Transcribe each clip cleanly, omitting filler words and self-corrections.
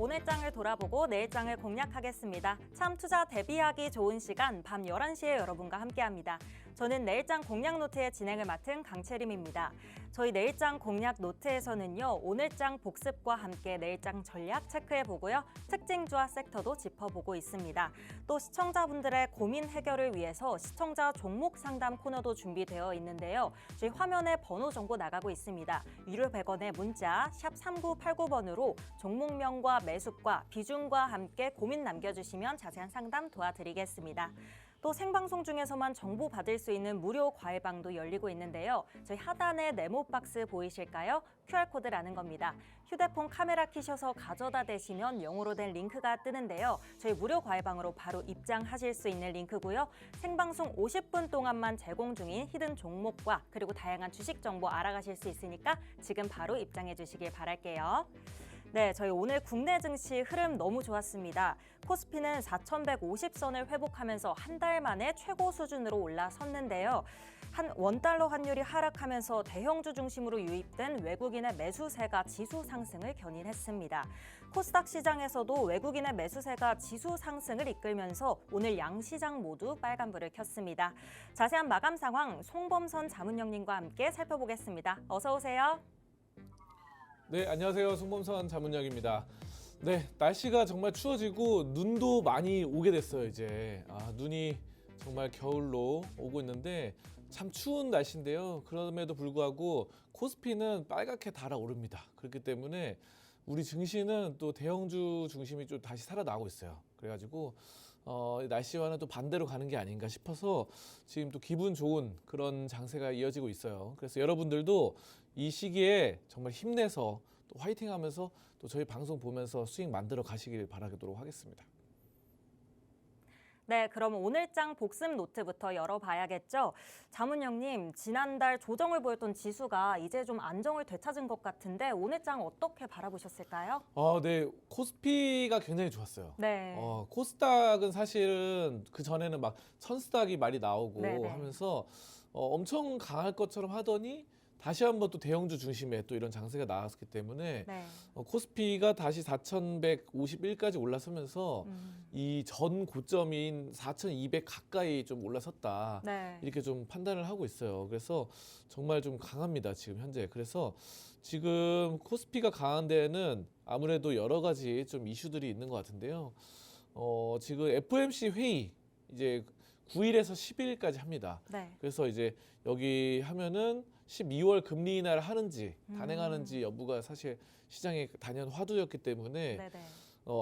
오늘 장을 돌아보고 내일 장을 공략하겠습니다. 참 투자 대비하기 좋은 시간 밤 11시에 여러분과 함께합니다. 저는 내일장 공략 노트의 진행을 맡은 강채림입니다. 저희 내일장 공략 노트에서는요, 오늘장 복습과 함께 내일장 전략 체크해보고요, 특징주와 섹터도 짚어보고 있습니다. 또 시청자분들의 고민 해결을 위해서 시청자 종목 상담 코너도 준비되어 있는데요. 저희 화면에 번호 정보 나가고 있습니다. 유료 100원의 문자 샵 3989번으로 종목명과 매수가, 비중과 함께 고민 남겨주시면 자세한 상담 도와드리겠습니다. 또 생방송 중에서만 정보 받을 수 있는 무료 과외방도 열리고 있는데요. 저희 하단에 네모 박스 보이실까요? QR코드라는 겁니다. 휴대폰 카메라 켜셔서 가져다 대시면 영어로 된 링크가 뜨는데요. 저희 무료 과외방으로 바로 입장하실 수 있는 링크고요. 생방송 50분 동안만 제공 중인 히든 종목과 그리고 다양한 주식 정보 알아가실 수 있으니까 지금 바로 입장해 주시길 바랄게요. 네, 저희 오늘 국내 증시 흐름 너무 좋았습니다. 코스피는 4,150선을 회복하면서 한 달 만에 최고 수준으로 올라섰는데요. 원달러 환율이 하락하면서 대형주 중심으로 유입된 외국인의 매수세가 지수 상승을 견인했습니다. 코스닥 시장에서도 외국인의 매수세가 지수 상승을 이끌면서 오늘 양시장 모두 빨간불을 켰습니다. 자세한 마감 상황 송범선 자문위원님과 함께 살펴보겠습니다. 어서 오세요. 네, 안녕하세요. 송범선 자문위원입니다. 네, 날씨가 정말 추워지고 눈도 많이 오게 됐어요, 이제. 눈이 정말 겨울로 오고 있는데 참 추운 날씨인데요. 그럼에도 불구하고 코스피는 빨갛게 달아오릅니다. 그렇기 때문에 우리 증시는 또 대형주 중심이 좀 다시 살아나고 있어요. 그래가지고 날씨와는 또 반대로 가는 게 아닌가 싶어서 지금 또 기분 좋은 그런 장세가 이어지고 있어요. 그래서 여러분들도 이 시기에 정말 힘내서 또 화이팅하면서 또 저희 방송 보면서 수익 만들어 가시길 바라도록 하겠습니다. 네, 그럼 오늘장 복습 노트부터 열어봐야겠죠. 자문형님, 지난달 조정을 보였던 지수가 이제 좀 안정을 되찾은 것 같은데 오늘장 어떻게 바라보셨을까요? 네, 코스피가 굉장히 좋았어요. 네. 코스닥은 사실은 그 전에는 막 천스닥이 많이 나오고 네네. 하면서 엄청 강할 것처럼 하더니 다시 한번 또 대형주 중심의 또 이런 장세가 나왔기 때문에 네. 코스피가 다시 4,151까지 올라서면서 이 전 고점인 4,200 가까이 좀 올라섰다. 네. 이렇게 좀 판단을 하고 있어요. 그래서 정말 좀 강합니다, 지금 현재. 그래서 지금 코스피가 강한 데에는 아무래도 여러 가지 좀 이슈들이 있는 것 같은데요. 지금 FOMC 회의 이제 9일에서 10일까지 합니다. 네. 그래서 이제 여기 하면은 12월 금리 인하를 하는지 단행하는지 여부가 사실 시장의 단연 화두였기 때문에 네네.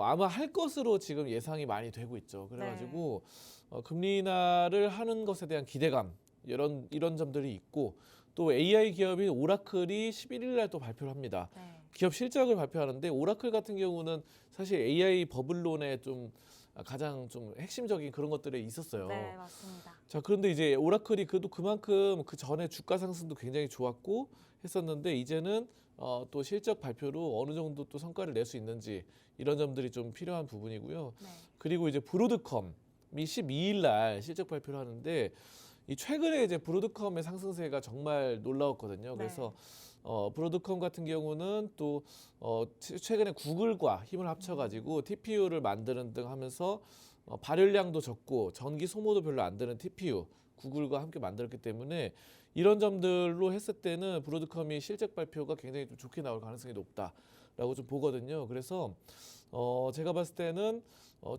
아마 할 것으로 지금 예상이 많이 되고 있죠. 그래가지고 금리 인하를 하는 것에 대한 기대감 이런 점들이 있고 또 AI 기업인 오라클이 11일 날 또 발표를 합니다. 네. 기업 실적을 발표하는데 오라클 같은 경우는 사실 AI 버블론에 좀 가장 좀 핵심적인 그런 것들이 있었어요. 네, 맞습니다. 자, 그런데 이제 오라클이 그만큼 그 전에 주가 상승도 굉장히 좋았고 했었는데 이제는 또 실적 발표로 어느 정도 또 성과를 낼 수 있는지 이런 점들이 좀 필요한 부분이고요. 네. 그리고 이제 브로드컴이 12일 날 실적 발표를 하는데 이 최근에 이제 브로드컴의 상승세가 정말 놀라웠거든요. 그래서 브로드컴 같은 경우는 또 최근에 구글과 힘을 합쳐가지고 TPU를 만드는 등 하면서 발열량도 적고 전기 소모도 별로 안 드는 TPU 구글과 함께 만들었기 때문에 이런 점들로 했을 때는 브로드컴이 실적 발표가 굉장히 좀 좋게 나올 가능성이 높다라고 좀 보거든요. 그래서 제가 봤을 때는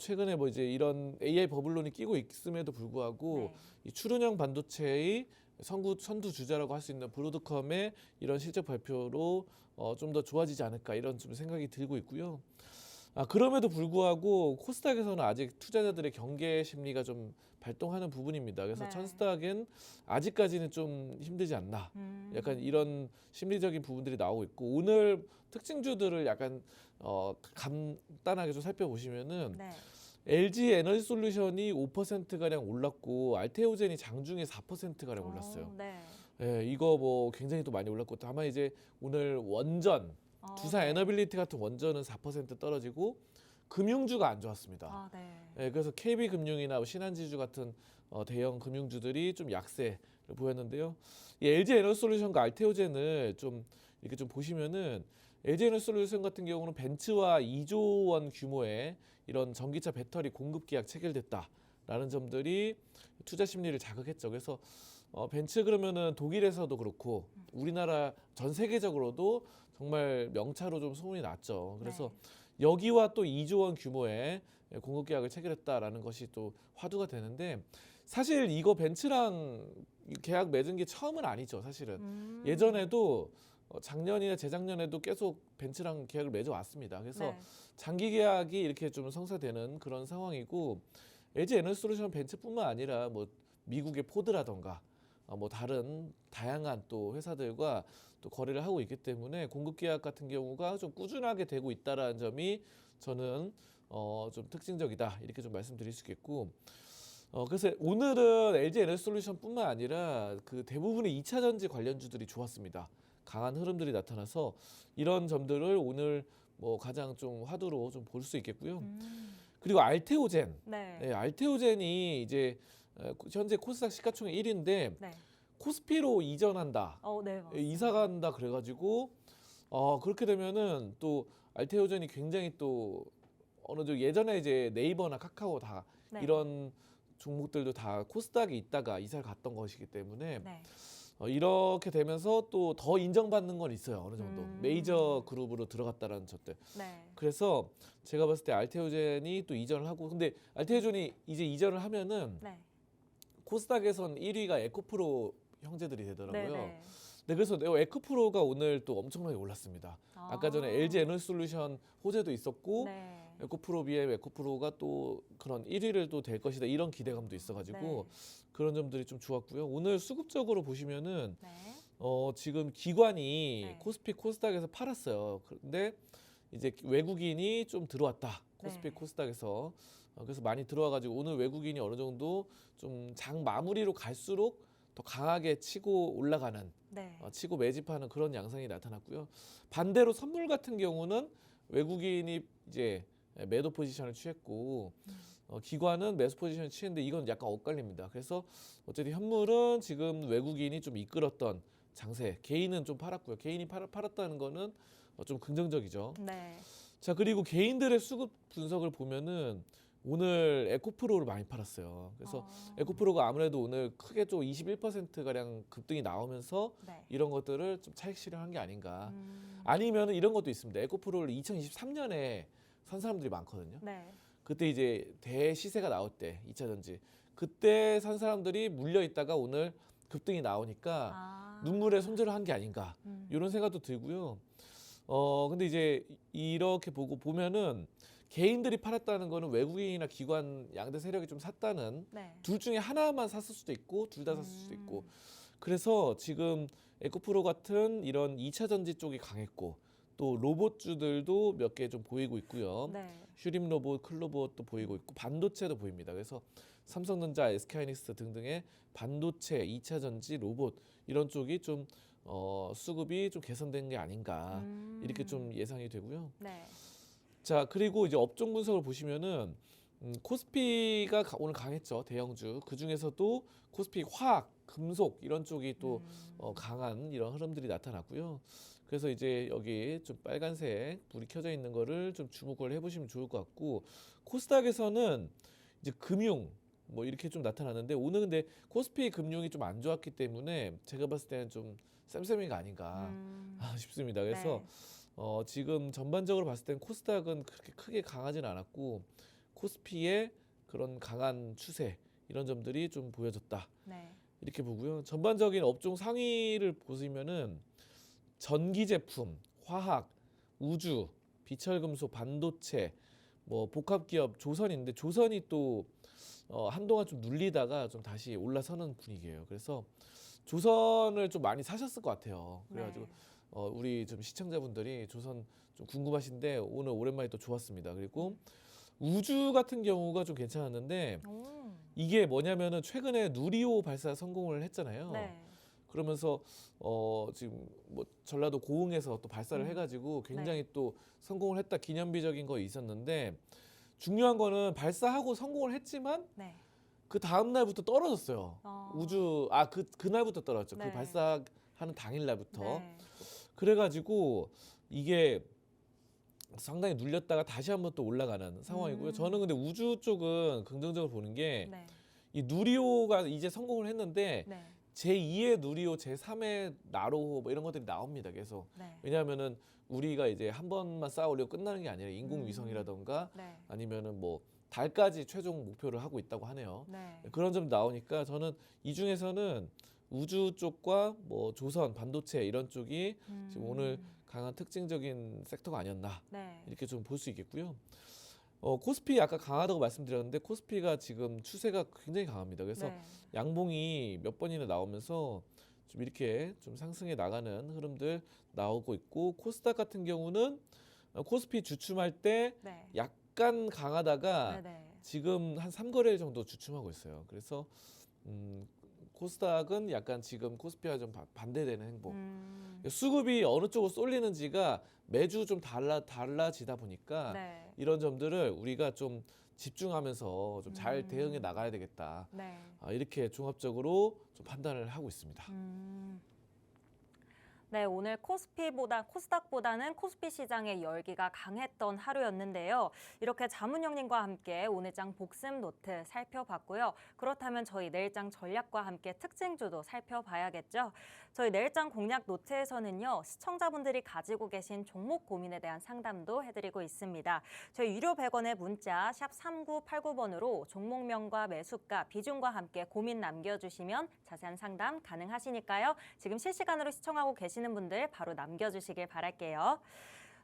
최근에 뭐 이제 이런 AI 버블론이 끼고 있음에도 불구하고 이 출은형 반도체의 선두 주자라고 할 수 있는 브로드컴의 이런 실적 발표로 좀 더 좋아지지 않을까 이런 좀 생각이 들고 있고요. 그럼에도 불구하고 코스닥에서는 아직 투자자들의 경계 심리가 좀 발동하는 부분입니다. 그래서 천스닥은 아직까지는 좀 힘들지 않나. 약간 이런 심리적인 부분들이 나오고 있고 오늘 특징주들을 약간 간단하게 좀 살펴보시면은 LG 에너지 솔루션이 5%가량 올랐고 알테오젠이 장중에 4%가량 올랐어요. 네, 이거 뭐 굉장히 또 많이 올랐고 다만 이제 오늘 원전 두산 에너빌리티 같은 원전은 4% 떨어지고 금융주가 안 좋았습니다. 네, 그래서 KB금융이나 신한지주 같은 대형 금융주들이 좀 약세를 보였는데요. 이 LG 에너지솔루션과 알테오젠을 좀 이렇게 좀 보시면은 LG에너지솔루션 같은 경우는 벤츠와 2조 원 규모의 이런 전기차 배터리 공급 계약 체결됐다라는 점들이 투자 심리를 자극했죠. 그래서 벤츠 그러면은 독일에서도 그렇고 우리나라 전 세계적으로도 정말 명차로 좀 소문이 났죠. 그래서 여기와 또 2조 원 규모의 공급 계약을 체결했다라는 것이 또 화두가 되는데 사실 이거 벤츠랑 계약 맺은 게 처음은 아니죠. 사실은 예전에도 작년이나 재작년에도 계속 벤츠랑 계약을 맺어왔습니다. 그래서 장기 계약이 이렇게 좀 성사되는 그런 상황이고 LG 에너지솔루션 벤츠뿐만 아니라 뭐 미국의 포드라던가 뭐 다른 다양한 또 회사들과 또 거래를 하고 있기 때문에 공급 계약 같은 경우가 좀 꾸준하게 되고 있다라는 점이 저는 좀 특징적이다 이렇게 좀 말씀드릴 수 있겠고 그래서 오늘은 LG 에너지솔루션뿐만 아니라 그 대부분의 2차 전지 관련주들이 좋았습니다. 강한 흐름들이 나타나서 이런 점들을 오늘 뭐 가장 좀 화두로 좀 볼 수 있겠고요. 그리고 알테오젠, 네, 알테오젠이 이제 현재 코스닥 시가총액 1위인데 코스피로 이전한다, 네, 이사 간다 그래가지고 그렇게 되면은 또 알테오젠이 굉장히 또 어느 정도 예전에 이제 네이버나 카카오 다 이런 종목들도 다 코스닥에 있다가 이사를 갔던 것이기 때문에 이렇게 되면서 또 더 인정받는 건 있어요. 어느 정도 메이저 그룹으로 들어갔다라는 것들. 그래서 제가 봤을 때 알테오젠이 또 이전을 하고 근데 알테오젠이 이제 이전을 하면은 코스닥에선 1위가 에코프로 형제들이 되더라고요. 네, 그래서 에코프로가 오늘 또 엄청나게 올랐습니다. 아까 전에 LG 에너지솔루션 호재도 있었고 에코프로 BM 에코프로가 또 그런 1위를 또 될 것이다 이런 기대감도 있어가지고 그런 점들이 좀 좋았고요. 오늘 수급적으로 보시면은 지금 기관이 코스피 코스닥에서 팔았어요. 근데 이제 외국인이 좀 들어왔다. 코스피 코스닥에서 그래서 많이 들어와가지고 오늘 외국인이 어느 정도 좀 장 마무리로 갈수록 더 강하게 치고 올라가는 치고 매집하는 그런 양상이 나타났고요. 반대로 선물 같은 경우는 외국인이 이제 매도 포지션을 취했고 기관은 매수 포지션을 취했는데 이건 약간 엇갈립니다. 그래서 어쨌든 현물은 지금 외국인이 좀 이끌었던 장세, 개인은 좀 팔았고요. 개인이 팔았다는 거는 좀 긍정적이죠. 자, 그리고 개인들의 수급 분석을 보면은 오늘 에코프로를 많이 팔았어요. 그래서 에코프로가 아무래도 오늘 크게 좀 21%가량 급등이 나오면서 이런 것들을 좀 차익 실현한 게 아닌가. 아니면 이런 것도 있습니다. 에코프로를 2023년에 산 사람들이 많거든요. 그때 이제 대시세가 나올 때 2차 전지 그때 산 사람들이 물려 있다가 오늘 급등이 나오니까 눈물에 손절을 한 게 아닌가 이런 생각도 들고요. 근데 이제 이렇게 보면은 개인들이 팔았다는 거는 외국인이나 기관 양대 세력이 좀 샀다는 둘 중에 하나만 샀을 수도 있고 둘 다 샀을 수도 있고 그래서 지금 에코프로 같은 이런 2차 전지 쪽이 강했고 또 로봇주들도 몇 개 좀 보이고 있고요. 슈림 로봇, 클로봇도 보이고 있고 반도체도 보입니다. 그래서 삼성전자, SK하이닉스 등등의 반도체, 2차 전지, 로봇 이런 쪽이 좀 수급이 좀 개선된 게 아닌가 이렇게 좀 예상이 되고요. 자, 그리고 이제 업종 분석을 보시면은 코스피가 오늘 강했죠. 대형주. 그 중에서도 코스피 화학, 금속 이런 쪽이 또 강한 이런 흐름들이 나타났고요. 그래서 이제 여기 좀 빨간색 불이 켜져 있는 거를 좀 주목을 해보시면 좋을 것 같고 코스닥에서는 이제 금융 뭐 이렇게 좀 나타났는데 오늘 근데 코스피 금융이 좀 안 좋았기 때문에 제가 봤을 때는 좀 쌤쌤이가 아닌가 싶습니다. 그래서 지금 전반적으로 봤을 땐 코스닥은 그렇게 크게 강하지는 않았고 코스피의 그런 강한 추세 이런 점들이 좀 보여졌다. 이렇게 보고요. 전반적인 업종 상위를 보시면은 전기 제품, 화학, 우주, 비철금속, 반도체, 뭐 복합기업 조선인데 조선이 또 한동안 좀 눌리다가 좀 다시 올라서는 분위기예요. 그래서 조선을 좀 많이 사셨을 것 같아요. 그래가지고 우리 좀 시청자분들이 조선 좀 궁금하신데 오늘 오랜만에 또 좋았습니다. 그리고 우주 같은 경우가 좀 괜찮았는데 이게 뭐냐면은 최근에 누리호 발사 성공을 했잖아요. 그러면서 지금 뭐 전라도 고흥에서 또 발사를 해가지고 굉장히 또 성공을 했다 기념비적인 거 있었는데 중요한 거는 발사하고 성공을 했지만 그 다음 날부터 떨어졌어요. 그날부터 떨어졌죠. 그 발사하는 당일 날부터. 그래가지고 이게 상당히 눌렸다가 다시 한번 또 올라가는 상황이고요. 저는 근데 우주 쪽은 긍정적으로 보는 게 네. 이 누리호가 이제 성공을 했는데 네. 제2의 누리호, 제3의 나로호 뭐 이런 것들이 나옵니다. 계속. 네. 왜냐하면은 우리가 이제 한 번만 쌓아올리고 끝나는 게 아니라 인공위성이라던가 네. 아니면은 뭐 달까지 최종 목표를 하고 있다고 하네요. 네. 그런 점 나오니까 저는 이 중에서는 우주 쪽과 뭐 조선, 반도체 이런 쪽이 지금 오늘 강한 특징적인 섹터가 아니었나 네. 이렇게 좀 볼 수 있겠고요. 코스피 아까 강하다고 말씀드렸는데 코스피가 지금 추세가 굉장히 강합니다. 그래서 네. 양봉이 몇 번이나 나오면서 좀 이렇게 좀 상승해 나가는 흐름들 나오고 있고 코스닥 같은 경우는 코스피 주춤할 때 네. 약간 강하다가 네. 네. 지금 한 3거래일 정도 주춤하고 있어요. 그래서 코스닥은 약간 지금 코스피와 좀 반대되는 행보. 수급이 어느 쪽으로 쏠리는지가 매주 좀 달라지다 보니까 네. 이런 점들을 우리가 좀 집중하면서 좀 잘 대응해 나가야 되겠다. 네. 이렇게 종합적으로 좀 판단을 하고 있습니다. 네, 오늘 코스닥보다는 코스피 시장의 열기가 강했던 하루였는데요. 이렇게 자문형님과 함께 오늘장 복습 노트 살펴봤고요. 그렇다면 저희 내일장 전략과 함께 특징주도 살펴봐야겠죠. 저희 내일장 공략 노트에서는요, 시청자분들이 가지고 계신 종목 고민에 대한 상담도 해드리고 있습니다. 저희 유료 100원의 문자 샵 3989번으로 종목명과 매수가, 비중과 함께 고민 남겨주시면 자세한 상담 가능하시니까요. 지금 실시간으로 시청하고 계시는 분들 바로 남겨주시길 바랄게요.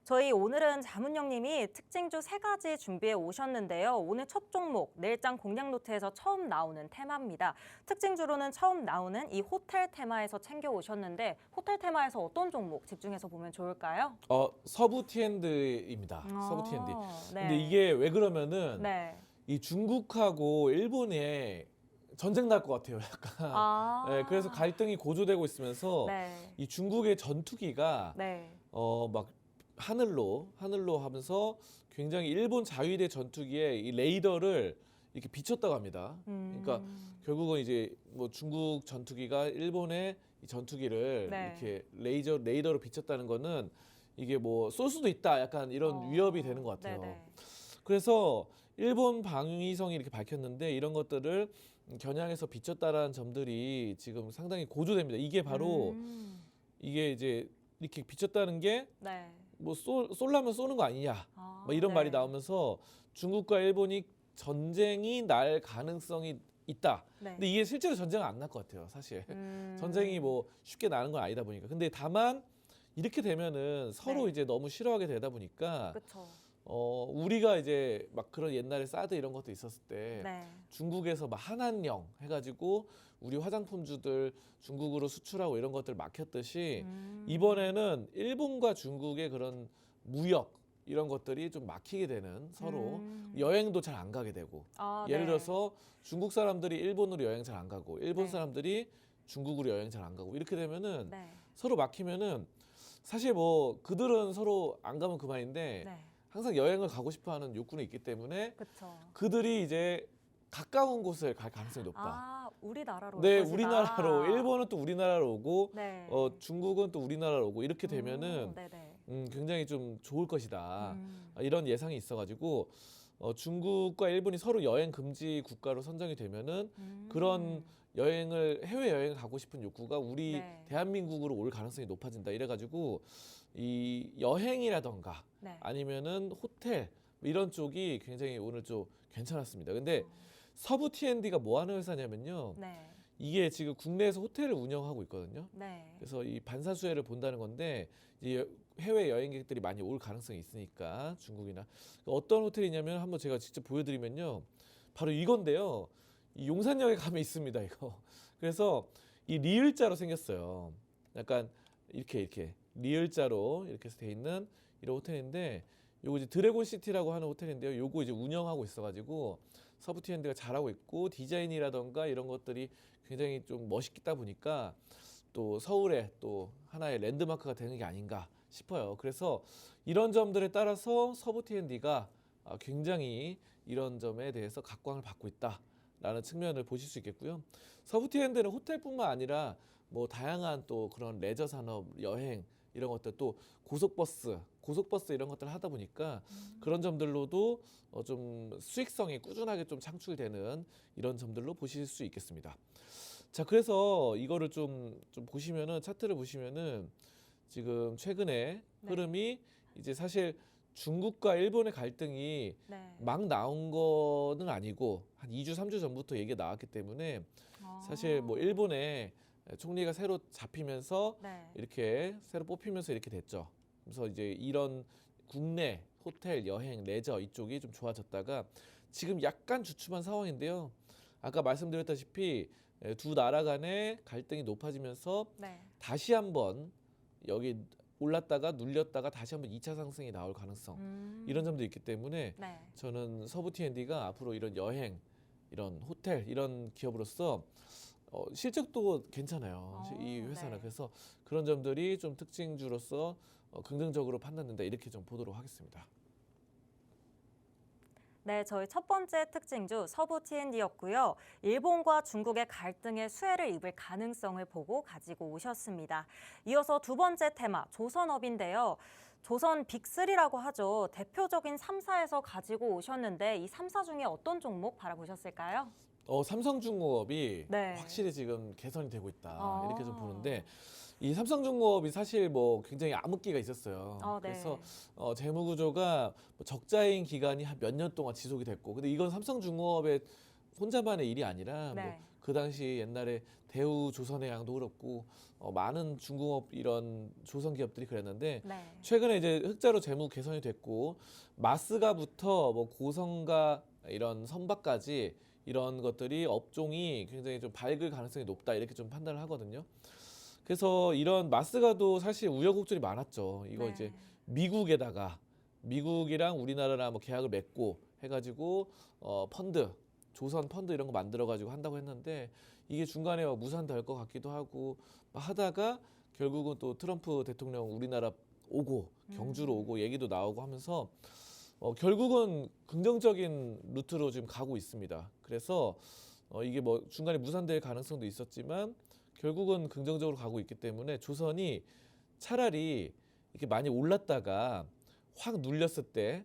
저희 오늘은 자문형님이 특징주 3가지 준비해 오셨는데요. 오늘 첫 종목, 내일장 공략 노트에서 처음 나오는 테마입니다. 특징주로는 처음 나오는 이 호텔 테마에서 챙겨 오셨는데 호텔 테마에서 어떤 종목 집중해서 보면 좋을까요? 서부 T&D입니다. 서부 T&D. 네. 근데 이게 왜 그러면은 네. 이 중국하고 일본에 전쟁 날 것 같아요, 약간. 네, 그래서 갈등이 고조되고 있으면서 네. 이 중국의 전투기가 네. 막 하늘로 하면서 굉장히 일본 자위대 전투기에 이 레이더를 이렇게 비췄다고 합니다. 그러니까 결국은 이제 뭐 중국 전투기가 일본의 이 전투기를 네. 이렇게 레이더로 비췄다는 거는 이게 뭐 쏠 수도 있다, 약간 이런 위협이 되는 것 같아요. 네네. 그래서 일본 방위성이 이렇게 밝혔는데 이런 것들을 겨냥해서 비췄다라는 점들이 지금 상당히 고조됩니다. 이게 바로 이게 이제 이렇게 비췄다는 게 네. 뭐 쏠라면 쏘는 거 아니냐, 뭐 이런 네. 말이 나오면서 중국과 일본이 전쟁이 날 가능성이 있다. 네. 근데 이게 실제로 전쟁은 안 날 것 같아요, 사실. 전쟁이 뭐 쉽게 나는 건 아니다 보니까. 근데 다만 이렇게 되면은 서로 네. 이제 너무 싫어하게 되다 보니까 그렇죠. 우리가 이제 막 그런 옛날에 사드 이런 것도 있었을 때 네. 중국에서 막 한한령 해가지고 우리 화장품주들 중국으로 수출하고 이런 것들 막혔듯이 이번에는 일본과 중국의 그런 무역 이런 것들이 좀 막히게 되는 서로 여행도 잘 안 가게 되고 예를 네. 들어서 중국 사람들이 일본으로 여행 잘 안 가고 일본 네. 사람들이 중국으로 여행 잘 안 가고 이렇게 되면은 네. 서로 막히면은 사실 뭐 그들은 서로 안 가면 그만인데 네. 항상 여행을 가고 싶어하는 욕구는 있기 때문에 그렇죠. 그들이 이제 가까운 곳을 갈 가능성이 높다. 우리나라로 네, 올 것이다. 우리나라로 일본은 또 우리나라로 오고 네. 중국은 또 우리나라로 오고 이렇게 되면은 네네. 굉장히 좀 좋을 것이다. 이런 예상이 있어가지고 중국과 일본이 서로 여행 금지 국가로 선정이 되면은 그런 해외 여행을 가고 싶은 욕구가 우리 네. 대한민국으로 올 가능성이 높아진다. 이래가지고 이 여행이라던가 네. 아니면은 호텔 이런 쪽이 굉장히 오늘 좀 괜찮았습니다. 근데 서부 T&D가 뭐 하는 회사냐면요. 네. 이게 지금 국내에서 호텔을 운영하고 있거든요. 네. 그래서 이 반사수혜를 본다는 건데 이제 해외 여행객들이 많이 올 가능성이 있으니까 중국이나 어떤 호텔이냐면 한번 제가 직접 보여드리면요. 바로 이건데요. 이 용산역에 가면 있습니다. 이거. 그래서 이 리을자로 생겼어요. 약간 이렇게 리을자로 이렇게 해서 돼 있는 이런 호텔인데 요거 이제 드래곤 시티라고 하는 호텔인데요. 요거 이제 운영하고 있어가지고 서부 T&D가 잘하고 있고 디자인이라던가 이런 것들이 굉장히 좀 멋있다 보니까 또 서울에 또 하나의 랜드마크가 되는 게 아닌가 싶어요. 그래서 이런 점들에 따라서 서부 T&D가 굉장히 이런 점에 대해서 각광을 받고 있다라는 측면을 보실 수 있겠고요. 서부 T&D는 호텔뿐만 아니라 뭐 다양한 또 그런 레저 산업, 여행 이런 것들 또 고속버스 이런 것들을 하다 보니까 그런 점들로도 좀 수익성이 꾸준하게 좀 창출되는 이런 점들로 보실 수 있겠습니다. 자, 그래서 이거를 좀 보시면은 차트를 보시면은 지금 최근에 네. 흐름이 이제 사실 중국과 일본의 갈등이 네. 막 나온 거는 아니고 한 2주, 3주 전부터 얘기가 나왔기 때문에 사실 뭐 일본의 총리가 새로 잡히면서 네. 이렇게 새로 뽑히면서 이렇게 됐죠. 그래서 이제 이런 국내 호텔, 여행, 레저 이쪽이 좀 좋아졌다가 지금 약간 주춤한 상황인데요. 아까 말씀드렸다시피 두 나라 간의 갈등이 높아지면서 네. 다시 한번 여기 올랐다가 눌렸다가 다시 한번 2차 상승이 나올 가능성 이런 점도 있기 때문에 네. 저는 서부 T&D가 앞으로 이런 여행, 이런 호텔 이런 기업으로서 실적도 괜찮아요. 이 회사는. 네. 그래서 그런 점들이 좀 특징주로서 긍정적으로 판단된다 이렇게 좀 보도록 하겠습니다. 네, 저희 첫 번째 특징주 서부 T&D였고요. 일본과 중국의 갈등에 수혜를 입을 가능성을 보고 가지고 오셨습니다. 이어서 두 번째 테마, 조선업인데요. 조선 빅3라고 하죠. 대표적인 3사에서 가지고 오셨는데 이 3사 중에 어떤 종목 바라보셨을까요? 삼성중공업이 네. 확실히 지금 개선이 되고 있다 아. 이렇게 좀 보는데 이 삼성중공업이 사실 뭐 굉장히 암흑기가 있었어요. 네. 그래서 재무 구조가 뭐 적자인 기간이 한 몇 년 동안 지속이 됐고, 근데 이건 삼성중공업의 혼자만의 일이 아니라 네. 뭐 그 당시 옛날에 대우 조선해양도 그렇고 많은 중공업 이런 조선 기업들이 그랬는데 네. 최근에 이제 흑자로 재무 개선이 됐고 마스가부터 뭐 고성가 이런 선박까지 이런 것들이 업종이 굉장히 좀 밝을 가능성이 높다 이렇게 좀 판단을 하거든요. 그래서 이런 마스가도 사실 우여곡절이 많았죠. 이거 네. 이제 미국에다가 미국이랑 우리나라랑 뭐 계약을 맺고 해가지고 펀드, 조선 펀드 이런 거 만들어가지고 한다고 했는데 이게 중간에 막 무산될 것 같기도 하고 막 하다가 결국은 또 트럼프 대통령 우리나라 오고 경주로 오고 얘기도 나오고 하면서 결국은 긍정적인 루트로 지금 가고 있습니다. 그래서 이게 뭐 중간에 무산될 가능성도 있었지만 결국은 긍정적으로 가고 있기 때문에 조선이 차라리 이렇게 많이 올랐다가 확 눌렸을 때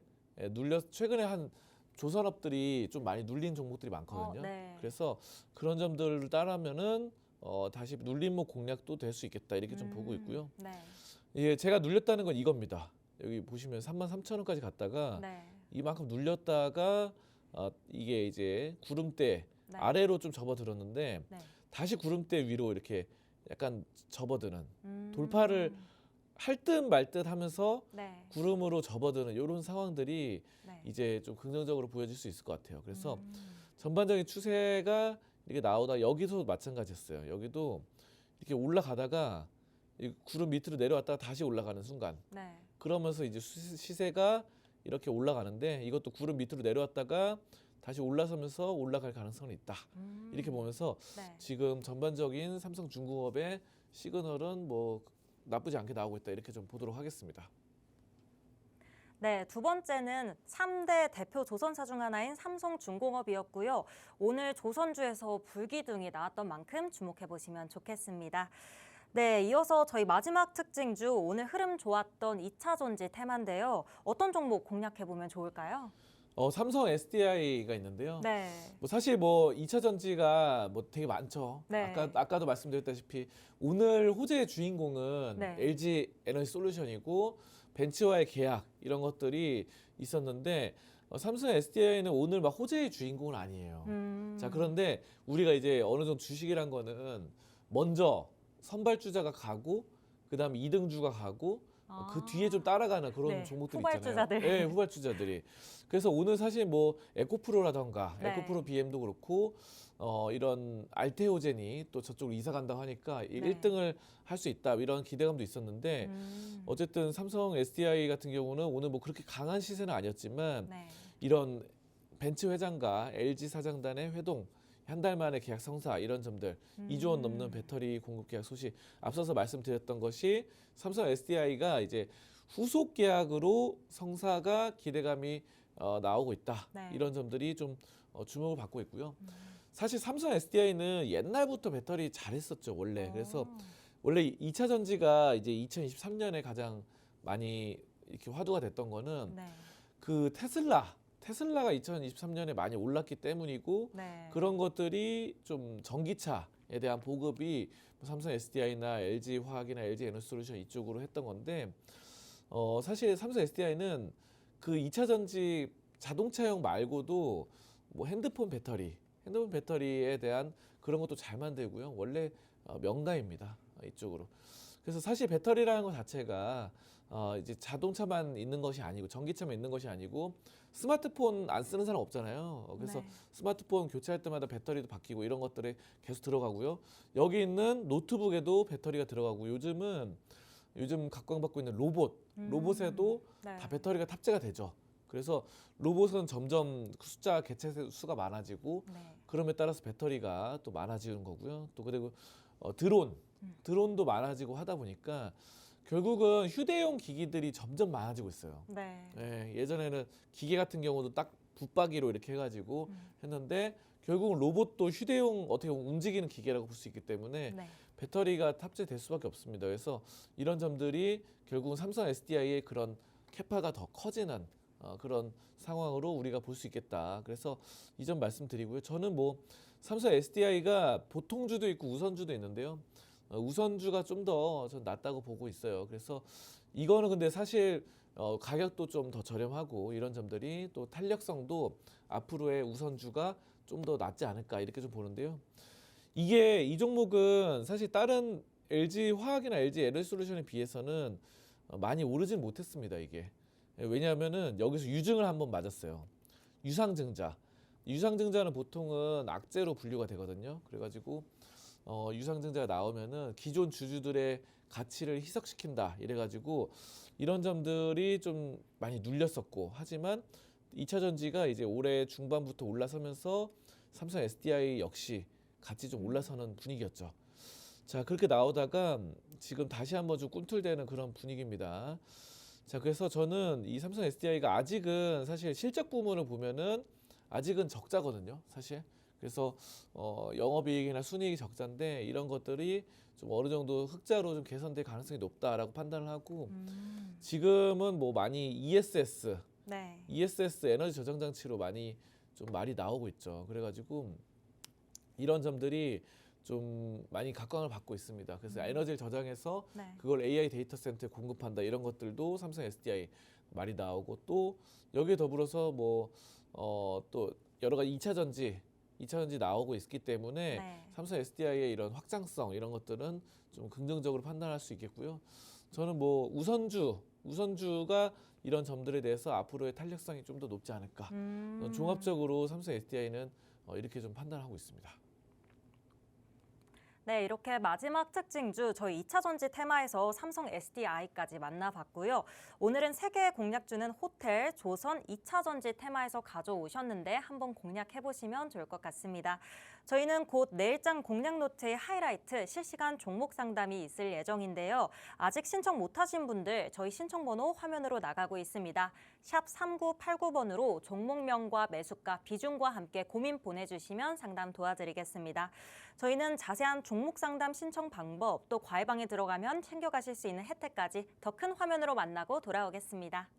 최근에 한 조선업들이 좀 많이 눌린 종목들이 많거든요. 네. 그래서 그런 점들을 따르면은 다시 눌림목 공략도 될 수 있겠다 이렇게 좀 보고 있고요. 네. 예, 제가 눌렸다는 건 이겁니다. 여기 보시면 33,000원까지 갔다가 네. 이만큼 눌렸다가 이게 이제 구름대 네. 아래로 좀 접어들었는데 네. 다시 구름대 위로 이렇게 약간 접어드는 돌파를 할 듯 말 듯 하면서 네. 구름으로 접어드는 이런 상황들이 네. 이제 좀 긍정적으로 보여질 수 있을 것 같아요. 그래서 전반적인 추세가 이렇게 나오다 여기서 마찬가지였어요. 여기도 이렇게 올라가다가 이 구름 밑으로 내려왔다가 다시 올라가는 순간 네. 그러면서 이제 시세가 이렇게 올라가는데 이것도 구름 밑으로 내려왔다가 다시 올라서면서 올라갈 가능성이 있다. 이렇게 보면서 네. 지금 전반적인 삼성중공업의 시그널은 뭐 나쁘지 않게 나오고 있다. 이렇게 좀 보도록 하겠습니다. 네, 두 번째는 3대 대표 조선사 중 하나인 삼성중공업이었고요. 오늘 조선주에서 불기둥이 나왔던 만큼 주목해 보시면 좋겠습니다. 네, 이어서 저희 마지막 특징주 오늘 흐름 좋았던 2차 전지 테마인데요. 어떤 종목 공략해 보면 좋을까요? 삼성 SDI가 있는데요. 네. 뭐 사실 뭐 2차 전지가 뭐 되게 많죠. 네. 아까도 말씀드렸다시피 오늘 호재의 주인공은 네. LG 에너지 솔루션이고 벤츠와의 계약 이런 것들이 있었는데 삼성 SDI는 오늘 막 호재의 주인공은 아니에요. 자, 그런데 우리가 이제 어느 정도 주식이란 거는 먼저 선발주자가 가고 그다음에 2등주가 가고 그 뒤에 좀 따라가는 그런 네, 종목들이 후발주자들. 있잖아요. 네, 후발주자들이. 그래서 오늘 사실 뭐 에코프로라던가 네. 에코프로 BM도 그렇고 이런 알테오젠이 또 저쪽으로 이사 간다고 하니까 네. 1등을 할 수 있다 이런 기대감도 있었는데 어쨌든 삼성 SDI 같은 경우는 오늘 뭐 그렇게 강한 시세는 아니었지만 네. 이런 벤츠 회장과 LG 사장단의 회동 한 달 만에 계약 성사 이런 점들 2조 원 넘는 배터리 공급 계약 소식 앞서서 말씀드렸던 것이 삼성 SDI가 이제 후속 계약으로 성사가 기대감이 나오고 있다. 네. 이런 점들이 좀 주목을 받고 있고요. 사실 삼성 SDI는 옛날부터 배터리 잘했었죠 원래. 그래서 원래 2차 전지가 이제 2023년에 가장 많이 이렇게 화두가 됐던 거는 네. 그 테슬라가 2023년에 많이 올랐기 때문이고 네. 그런 것들이 좀 전기차에 대한 보급이 삼성 SDI나 LG 화학이나 LG 에너지솔루션 이쪽으로 했던 건데 사실 삼성 SDI는 그 2차 전지 자동차용 말고도 뭐 핸드폰 배터리에 대한 그런 것도 잘 만들고요. 원래 명가입니다. 이쪽으로. 그래서 사실 배터리라는 것 자체가 이제 자동차만 있는 것이 아니고 전기차만 있는 것이 아니고 스마트폰 안 쓰는 사람 없잖아요. 그래서 네. 스마트폰 교체할 때마다 배터리도 바뀌고 이런 것들이 계속 들어가고요. 여기 있는 노트북에도 배터리가 들어가고 요즘 각광받고 있는 로봇에도 네. 다 배터리가 탑재가 되죠. 그래서 로봇은 점점 숫자 개체 수가 많아지고 네. 그럼에 따라서 배터리가 또 많아지는 거고요. 또 그리고 드론도 많아지고 하다 보니까 결국은 휴대용 기기들이 점점 많아지고 있어요. 네. 예, 예전에는 기계 같은 경우도 딱 붙박이로 이렇게 해가지고 했는데 결국은 로봇도 휴대용 어떻게 보면 움직이는 기계라고 볼 수 있기 때문에 네. 배터리가 탑재될 수밖에 없습니다. 그래서 이런 점들이 결국은 삼성 SDI의 그런 캐파가 더 커지는 그런 상황으로 우리가 볼 수 있겠다. 그래서 이 점 말씀드리고요. 저는 뭐 삼성 SDI가 보통주도 있고 우선주도 있는데요. 우선주가 좀 더 전 낫다고 보고 있어요. 그래서 이거는 근데 사실 가격도 좀 더 저렴하고 이런 점들이 또 탄력성도 앞으로의 우선주가 좀 더 낫지 않을까 이렇게 좀 보는데요. 이 종목은 사실 다른 LG 화학이나 LG 에너지솔루션에 비해서는 많이 오르진 못했습니다. 이게 왜냐하면은 여기서 유증을 한번 맞았어요. 유상증자는 보통은 악재로 분류가 되거든요. 그래가지고 유상증자가 나오면은 기존 주주들의 가치를 희석시킨다 이래가지고 이런 점들이 좀 많이 눌렸었고 하지만 2차 전지가 이제 올해 중반부터 올라서면서 삼성 SDI 역시 같이 좀 올라서는 분위기였죠. 자, 그렇게 나오다가 지금 다시 한번 좀 꿈틀대는 그런 분위기입니다. 자, 그래서 저는 이 삼성 SDI가 아직은 사실 실적 부문을 보면은 아직은 적자거든요, 사실. 그래서 영업이익이나 순이익이 적자인데 이런 것들이 좀 어느 정도 흑자로 좀 개선될 가능성이 높다라고 판단을 하고 지금은 뭐 많이 ESS 에너지 저장 장치로 많이 좀 말이 나오고 있죠. 그래가지고 이런 점들이 좀 많이 각광을 받고 있습니다. 그래서 에너지를 저장해서 네. 그걸 AI 데이터 센터에 공급한다 이런 것들도 삼성 SDI 말이 나오고 또 여기에 더불어서 뭐 또 여러 가지 2차 전지 나오고 있기 때문에 네. 삼성 SDI의 이런 확장성 이런 것들은 좀 긍정적으로 판단할 수 있겠고요. 저는 뭐 우선주가 이런 점들에 대해서 앞으로의 탄력성이 좀 더 높지 않을까. 종합적으로 삼성 SDI는 이렇게 좀 판단하고 있습니다. 네, 이렇게 마지막 특징주 저희 2차 전지 테마에서 삼성 SDI까지 만나봤고요. 오늘은 세 개의 공략주는 호텔, 조선, 2차 전지 테마에서 가져오셨는데 한번 공략해보시면 좋을 것 같습니다. 저희는 곧 내일장 공략 노트의 하이라이트 실시간 종목 상담이 있을 예정인데요. 아직 신청 못하신 분들 저희 신청번호 화면으로 나가고 있습니다. 샵 3989번으로 종목명과 매수가, 비중과 함께 고민 보내주시면 상담 도와드리겠습니다. 저희는 자세한 종목 상담 신청 방법, 또 과외방에 들어가면 챙겨가실 수 있는 혜택까지 더 큰 화면으로 만나고 돌아오겠습니다.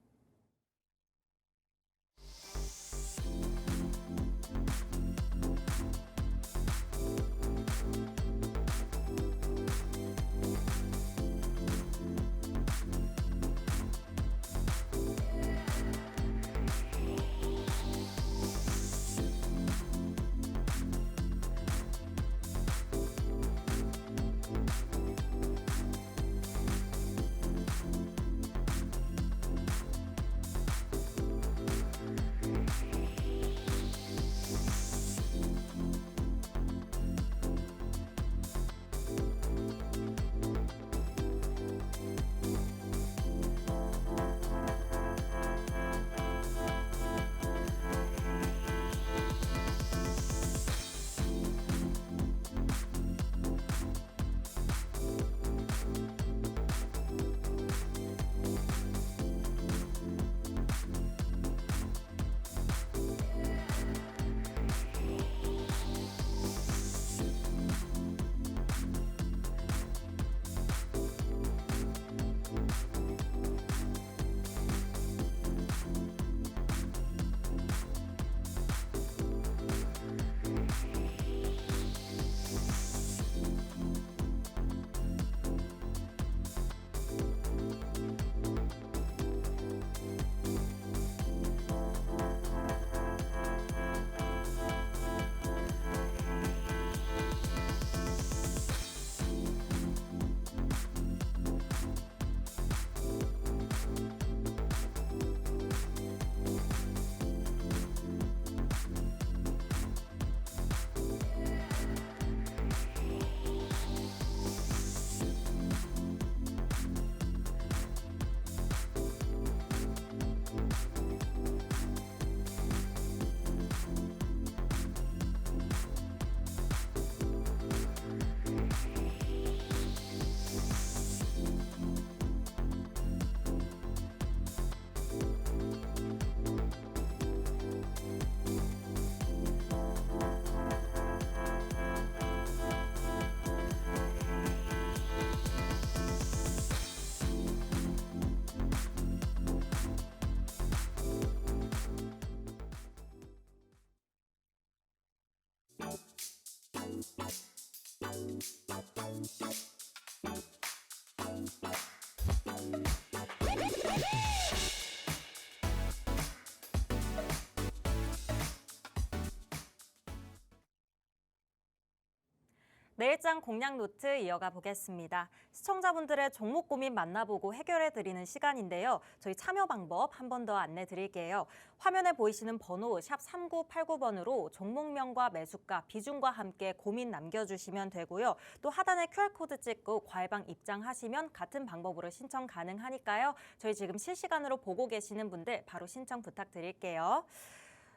내일장 공략 노트 이어가 보겠습니다. 시청자분들의 종목 고민 만나보고 해결해 드리는 시간인데요. 저희 참여 방법 한 번 더 안내 드릴게요. 화면에 보이시는 번호 샵 3989번으로 종목명과 매수가, 비중과 함께 고민 남겨주시면 되고요. 또 하단에 QR코드 찍고 과외방 입장하시면 같은 방법으로 신청 가능하니까요. 저희 지금 실시간으로 보고 계시는 분들 바로 신청 부탁드릴게요.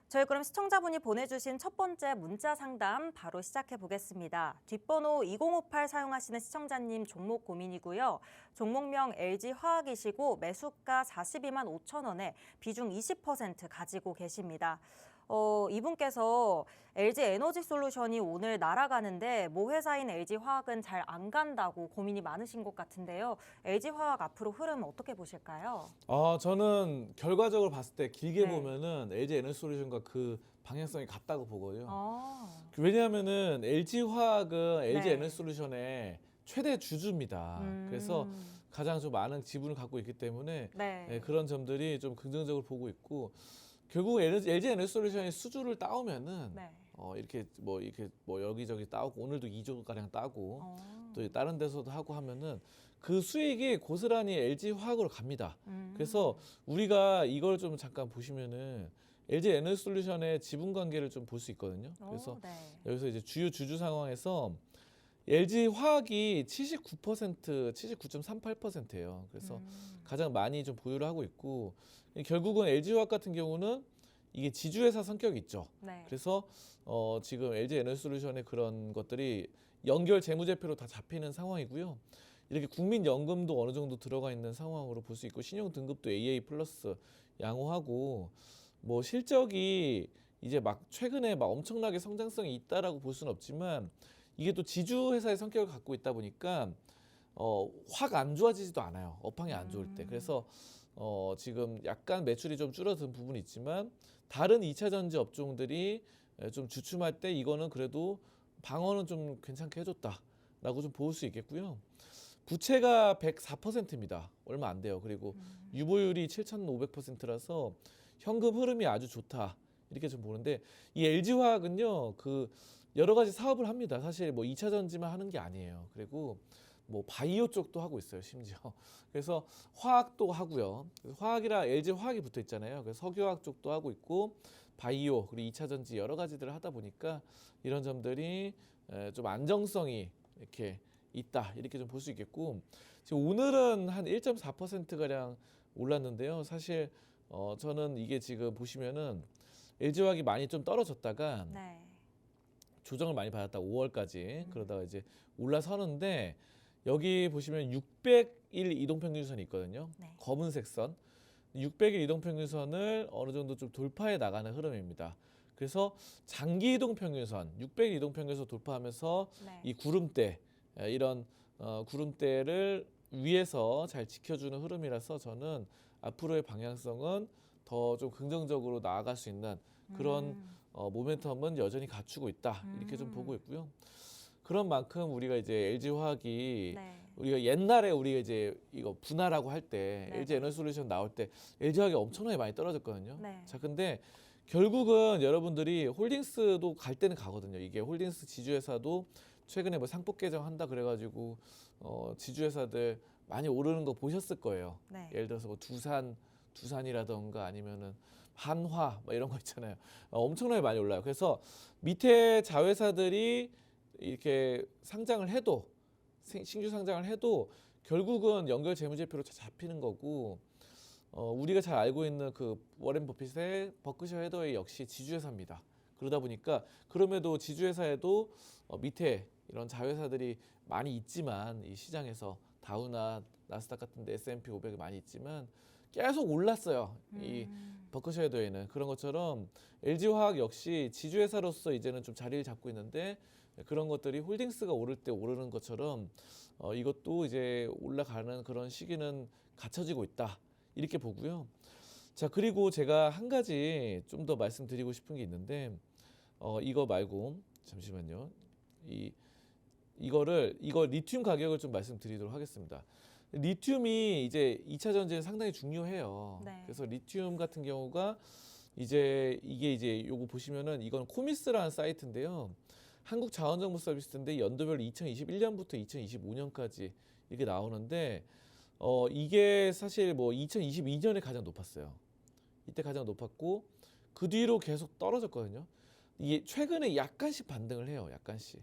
저희 그럼 시청자분이 보내주신 첫 번째 문자 상담 바로 시작해 보겠습니다. 뒷번호 2058 사용하시는 시청자님 종목 고민이고요. 종목명 LG화학이시고 매수가 42만 5천 원에 비중 20% 가지고 계십니다. 이분께서 LG에너지솔루션이 오늘 날아가는데 모 회사인 LG화학은 잘 안 간다고 고민이 많으신 것 같은데요. LG화학 앞으로 흐름 어떻게 보실까요? 저는 결과적으로 봤을 때 길게 네. 보면은 LG 에너지솔루션과 그 방향성이 같다고 보거든요. 아, 왜냐하면은 LG화학은 LG 네. 에너지솔루션의 최대 주주입니다. 그래서 가장 좀 많은 지분을 갖고 있기 때문에 네. 그런 점들이 좀 긍정적으로 보고 있고, 결국 LG 에너지솔루션이 수주를 따오면은 네. 이렇게 뭐 여기저기 따오고, 오늘도 2조 가량 따고 어. 또 다른 데서도 하고 하면은 그 수익이 고스란히 LG 화학으로 갑니다. 그래서 우리가 이걸 좀 잠깐 보시면은 LG 에너지솔루션의 지분 관계를 좀 볼 수 있거든요. 그래서 네. 여기서 이제 주요 주주 상황에서 LG 화학이 79%, 79.38%예요. 그래서 가장 많이 좀 보유를 하고 있고, 결국은 LG 화학 같은 경우는 이게 지주회사 성격이 있죠. 네. 그래서 지금 LG 에너지솔루션의 그런 것들이 연결 재무제표로 다 잡히는 상황이고요. 이렇게 국민연금도 어느 정도 들어가 있는 상황으로 볼 수 있고, 신용 등급도 AA 플러스 양호하고, 뭐 실적이 이제 막 최근에 막 엄청나게 성장성이 있다라고 볼 수는 없지만, 이게 또 지주 회사의 성격을 갖고 있다 보니까 확 안 좋아지지도 않아요. 업황이 안 좋을 때. 그래서 지금 약간 매출이 좀 줄어든 부분이 있지만, 다른 2차 전지 업종들이 좀 주춤할 때 이거는 그래도 방어는 좀 괜찮게 해줬다라고 좀 볼 수 있겠고요. 부채가 104%입니다. 얼마 안 돼요. 그리고 유보율이 7,500%라서 현금 흐름이 아주 좋다, 이렇게 좀 보는데, 이 LG화학은요 그 여러 가지 사업을 합니다. 사실 뭐 2차 전지만 하는 게 아니에요. 그리고 뭐 바이오 쪽도 하고 있어요, 심지어. 그래서 화학도 하고요. 그래서 화학이라 LG 화학이 붙어 있잖아요. 그래서 석유화학 쪽도 하고 있고, 바이오 그리고 2차 전지 여러 가지들을 하다 보니까 이런 점들이 좀 안정성이 이렇게 있다, 이렇게 좀 볼 수 있겠고, 지금 오늘은 한 1.4% 가량 올랐는데요. 사실 저는 이게 지금 보시면은 LG 화학이 많이 좀 떨어졌다가 네. 조정을 많이 받았다, 5월까지. 그러다가 이제 올라서는데, 여기 보시면 600일 이동평균선이 있거든요. 네. 검은색 선. 600일 이동평균선을 어느 정도 좀 돌파해 나가는 흐름입니다. 그래서 장기 이동평균선, 600일 이동평균선 돌파하면서 네. 이 구름대, 이런 구름대를 위에서 잘 지켜주는 흐름이라서, 저는 앞으로의 방향성은 더 좀 긍정적으로 나아갈 수 있는 그런 모멘텀은 여전히 갖추고 있다, 이렇게 좀 보고 있고요. 그런 만큼 우리가 이제 LG 화학이 네. 우리가 옛날에 우리가 이제 이거 분할하고 할 때 네. LG 에너지솔루션 나올 때 LG 화학이 엄청나게 많이 떨어졌거든요. 네. 자, 근데 결국은 여러분들이 홀딩스도 갈 때는 가거든요. 이게 홀딩스 지주회사도 최근에 뭐 상법 개정한다 그래가지고 지주회사들 많이 오르는 거 보셨을 거예요. 네. 예를 들어서 뭐 두산이라던가 아니면은 한화 뭐 이런 거 있잖아요. 엄청나게 많이 올라요. 그래서 밑에 자회사들이 이렇게 상장을 해도, 신규 상장을 해도 결국은 연결 재무제표로 잡히는 거고, 우리가 잘 알고 있는 그 워렌 버핏의 버크셔 해더웨이 역시 지주회사입니다. 그러다 보니까 그럼에도 지주회사에도 밑에 이런 자회사들이 많이 있지만, 이 시장에서 다우나 나스닥 같은 데 S&P 500이 많이 있지만 계속 올랐어요. 이 버크셔 해더웨이는. 그런 것처럼 LG화학 역시 지주회사로서 이제는 좀 자리를 잡고 있는데, 그런 것들이 홀딩스가 오를 때 오르는 것처럼 이것도 이제 올라가는 그런 시기는 갖춰지고 있다, 이렇게 보고요. 자, 그리고 제가 한 가지 좀 더 말씀드리고 싶은 게 있는데, 이거 말고 잠시만요. 이거 리튬 가격을 좀 말씀드리도록 하겠습니다. 리튬이 이제 2차 전지에 상당히 중요해요. 네. 그래서 리튬 같은 경우가 이게 요거 보시면은 이건 코미스라는 사이트인데요. 한국자원정보서비스인데 연도별로 2021년부터 2025년까지 이렇게 나오는데 이게 사실 뭐 2022년에 가장 높았어요. 이때 가장 높았고 그 뒤로 계속 떨어졌거든요. 이게 최근에 약간씩 반등을 해요. 약간씩.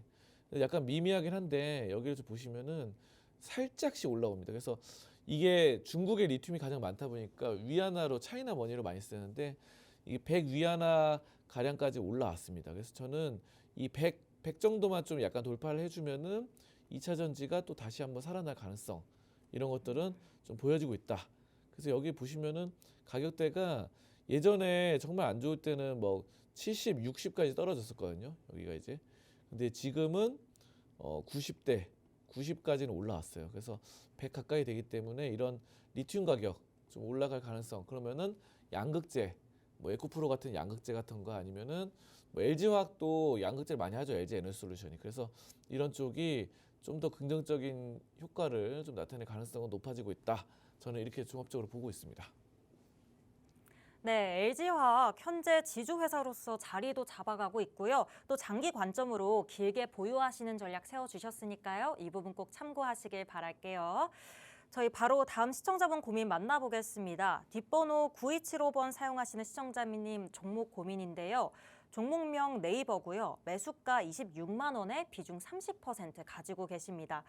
약간 미미하긴 한데 여기를 좀 보시면은 살짝씩 올라옵니다. 그래서 이게 중국의 리튬이 가장 많다 보니까 위안화로 차이나 머니로 많이 쓰는데 이게 100 위안화 가량까지 올라왔습니다. 그래서 저는 이 100 정도만 좀 약간 돌파를 해주면은 2차 전지가 또 다시 한번 살아날 가능성 이런 것들은 좀 보여지고 있다. 그래서 여기 보시면은 가격대가 예전에 정말 안 좋을 때는 뭐 70, 60까지 떨어졌었거든요. 여기가 이제. 근데 지금은 90까지는 올라왔어요. 그래서 100 가까이 되기 때문에 이런 리튬 가격 좀 올라갈 가능성. 그러면은 양극재, 뭐 에코프로 같은 양극재 같은 거 아니면은 뭐 LG화학도 양극재를 많이 하죠. LG 에너지솔루션이. 그래서 이런 쪽이 좀 더 긍정적인 효과를 좀 나타낼 가능성은 높아지고 있다. 저는 이렇게 종합적으로 보고 있습니다. 네, LG화학 현재 지주회사로서 자리도 잡아가고 있고요. 또 장기 관점으로 길게 보유하시는 전략 세워주셨으니까요. 이 부분 꼭 참고하시길 바랄게요. 저희 바로 다음 시청자분 고민 만나보겠습니다. 뒷번호 9275번 사용하시는 시청자님 종목 고민인데요. 종목명 네이버고요. 매수가 26만 원에 비중 30% 가지고 계십니다.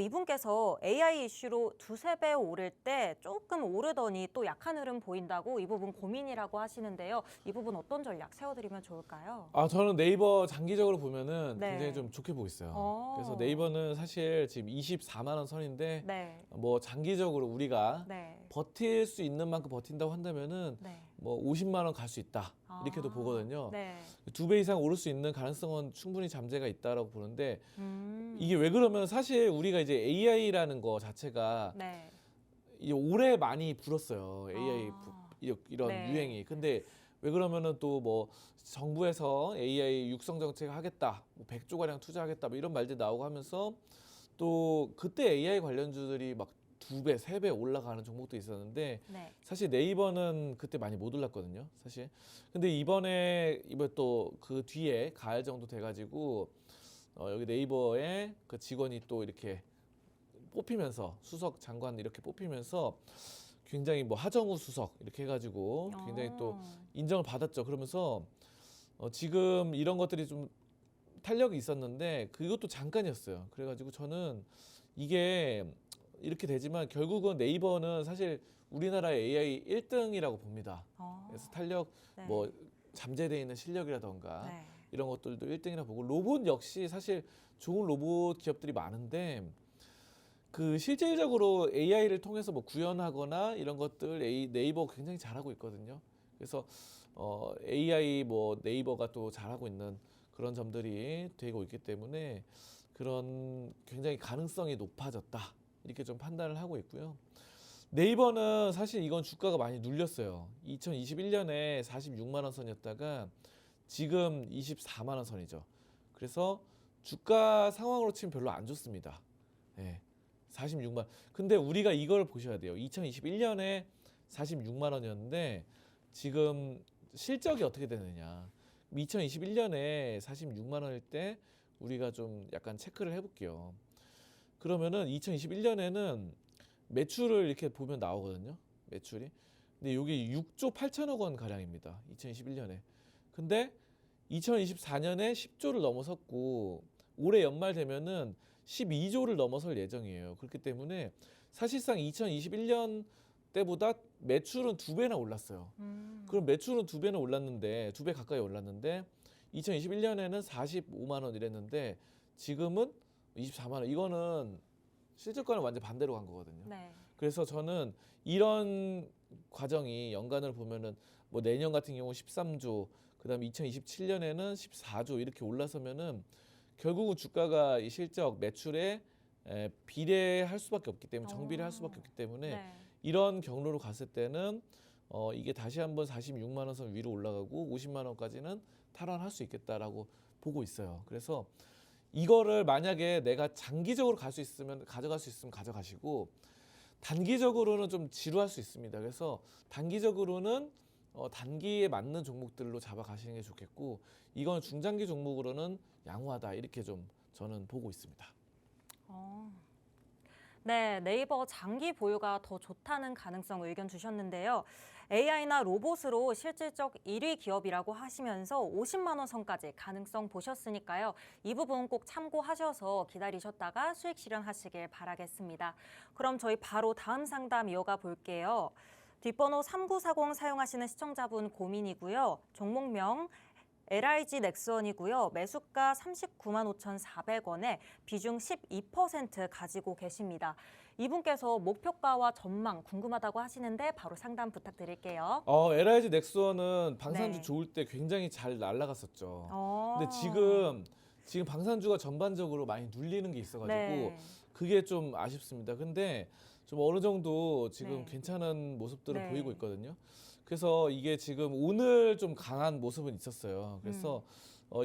이분께서 AI 이슈로 두세 배 오를 때 조금 오르더니 또 약한 흐름 보인다고 이 부분 고민이라고 하시는데요. 이 부분 어떤 전략 세워드리면 좋을까요? 저는 네이버 장기적으로 보면은 네. 굉장히 좀 좋게 보고 있어요. 그래서 네이버는 사실 지금 24만 원 선인데 네. 뭐 장기적으로 우리가 네. 버틸 수 있는 만큼 버틴다고 한다면은 네. 뭐 50만 원 갈 수 있다. 이렇게도 보거든요. 네. 2배 이상 오를 수 있는 가능성은 충분히 잠재가 있다라고 보는데 이게 음. 왜 그러면 사실 우리가 이제 AI라는 거 자체가 네. 이제 올해 많이 불었어요. AI 아. 이런 네. 유행이. 근데 왜 그러면은 또 뭐 정부에서 AI 육성 정책 하겠다, 뭐 100조 가량 투자하겠다, 뭐 이런 말들 나오고 하면서 또 그때 AI 관련주들이 막 2배, 3배 올라가는 종목도 있었는데 네. 사실 네이버는 그때 많이 못 올랐거든요, 사실. 근데 이번에 또 그 뒤에 가을 정도 돼가지고 여기 네이버에 그 직원이 또 이렇게 뽑히면서 수석 장관 이렇게 뽑히면서 굉장히 뭐 하정우 수석 이렇게 해가지고 굉장히 또 인정을 받았죠. 그러면서 지금 이런 것들이 좀 탄력이 있었는데 그것도 잠깐이었어요. 그래가지고 저는 이게 이렇게 되지만 결국은 네이버는 사실 우리나라의 AI 1등이라고 봅니다. 그래서 탄력 네. 뭐 잠재되어 있는 실력이라던가 네. 이런 것들도 1등이라 보고 로봇 역시 사실 좋은 로봇 기업들이 많은데 그 실질적으로 AI를 통해서 뭐 구현하거나 이런 것들 네이버 굉장히 잘하고 있거든요. 그래서 AI 뭐 네이버가 또 잘하고 있는 그런 점들이 되고 있기 때문에 그런 굉장히 가능성이 높아졌다. 이렇게 좀 판단을 하고 있고요. 네이버는 사실 이건 주가가 많이 눌렸어요. 2021년에 46만 원 선이었다가 지금 24만 원 선이죠. 그래서 주가 상황으로 치면 별로 안 좋습니다. 네, 46만. 근데 우리가 이걸 보셔야 돼요. 2021년에 46만 원이었는데 지금 실적이 어떻게 되느냐. 2021년에 46만 원일 때 우리가 좀 약간 체크를 해볼게요. 그러면은 2021년에는 매출을 이렇게 보면 나오거든요. 매출이. 근데 여기 6조 8천억 원 가량입니다. 2021년에. 근데 2024년에 10조를 넘어섰고 올해 연말 되면은 12조를 넘어설 예정이에요. 그렇기 때문에 사실상 2021년 때보다 매출은 2배나 올랐어요. 그럼 매출은 2배나 올랐는데 2배 가까이 올랐는데 2021년에는 45만 원 이랬는데 지금은 24만 원. 이거는 실질과는 완전 반대로 간 거거든요. 네. 그래서 저는 이런 과정이 연간으로 보면은 뭐 내년 같은 경우 13조, 그다음에 2027년에는 14조 이렇게 올라서면은 결국은 주가가 이 실적 매출에 비례할 수밖에 없기 때문에 정비례할 수밖에 없기 때문에 네. 이런 경로로 갔을 때는 이게 다시 한번 46만 원 선 위로 올라가고 50만 원까지는 탈환할 수 있겠다라고 보고 있어요. 그래서 이거를 만약에 내가 장기적으로 갈 수 있으면 가져갈 수 있으면 가져가시고 단기적으로는 좀 지루할 수 있습니다. 그래서 단기적으로는 단기에 맞는 종목들로 잡아가시는 게 좋겠고 이건 중장기 종목으로는 양호하다 이렇게 좀 저는 보고 있습니다. 어. 네, 네이버 장기 보유가 더 좋다는 가능성 의견 주셨는데요. AI나 로봇으로 실질적 1위 기업이라고 하시면서 50만 원 선까지 가능성 보셨으니까요. 이 부분 꼭 참고하셔서 기다리셨다가 수익 실현하시길 바라겠습니다. 그럼 저희 바로 다음 상담 이어가 볼게요. 뒷번호 3940 사용하시는 시청자분 고민이고요. 종목명 LIG 넥스원이고요. 매수가 39만 5,400원에 비중 12% 가지고 계십니다. 이분께서 목표가와 전망 궁금하다고 하시는데 바로 상담 부탁드릴게요. LIG 넥스원은 방산주 네. 좋을 때 굉장히 잘 날아갔었죠. 어. 근데 지금 방산주가 전반적으로 많이 눌리는 게 있어가지고 네. 그게 좀 아쉽습니다. 근데 좀 어느 정도 지금 네. 괜찮은 모습들을 네. 보이고 있거든요. 그래서 이게 지금 오늘 좀 강한 모습은 있었어요. 그래서